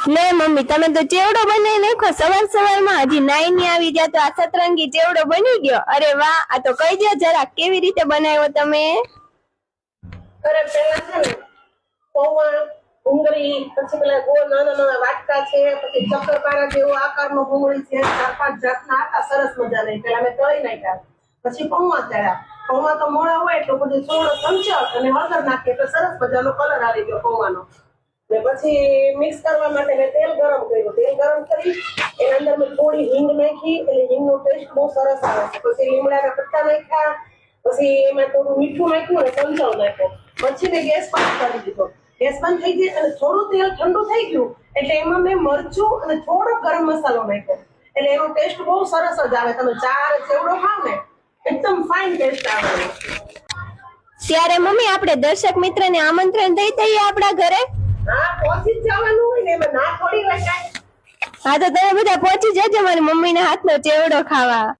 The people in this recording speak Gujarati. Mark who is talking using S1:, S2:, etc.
S1: લે મમ્મી તમે તો ચેવડો બનાવી નાખો સવારમાં, હજી નાઈ ની આવી ગયા તો આ સતરંગી ચેવડો બની ગયો। અરે વાહ, આ તો કહી દો જરા કેવી રીતે બનાવ્યો તમે?
S2: અરે પેલા છે ને પૌવા, ભૂંગળી, પછી પેલા ગોળ નાના નાના વાટકા છે, પછી ચક્કરપારા જેવો આકારનો ભૂંગળી છે, 4-5 જાતના હતા સરસ મજાના, પેલા મેં તળી નાખ્યા, પછી પૌવા તળ્યા। પૌવા તો મોળા હોય એટલે પછી થોડો સંચળ અને હળદર નાખીએ તો સરસ મજાનો કલર આવી ગયો પૌવાનો। ને પછી મિક્સ કરવા માટે મેં તેલ ગરમ કર્યું, તેલ ગરમ કરી એના અંદર મેં થોડી હિંગ નાખી, એટલે હિંગનો ટેસ્ટ બહુ સરસ આવે છે। પછી લીમડાના પત્તા નાખ્યા, પછી એમાં થોડું મીઠું નાખ્યું અને સંચળ નાખ્યો, પછી મેં ગેસ બંધ કરી દીધો। ગેસ બંધ થઈ ગઈ અને થોડું તેલ ઠંડુ થઈ ગયું એટલે એમાં મેં મરચું અને થોડો ગરમ મસાલો નાખ્યો, એટલે એનો ટેસ્ટ બહુ સરસ જ આવે। તમે ચા ચેવડો ખાવ ને એકદમ ફાઇન ટેસ્ટ આવે।
S1: ત્યારે મમ્મી આપણે દર્શક મિત્રને આમંત્રણ દઈ દઈએ આપણા ઘરે?
S2: હા, પહોંચી જ જવાનું હોય ને, એમાં ના થોડી હોય કાંઈ।
S1: હા તો તમે બધા પહોંચી જજો મારી મમ્મીના હાથનો ચેવડો ખાવા।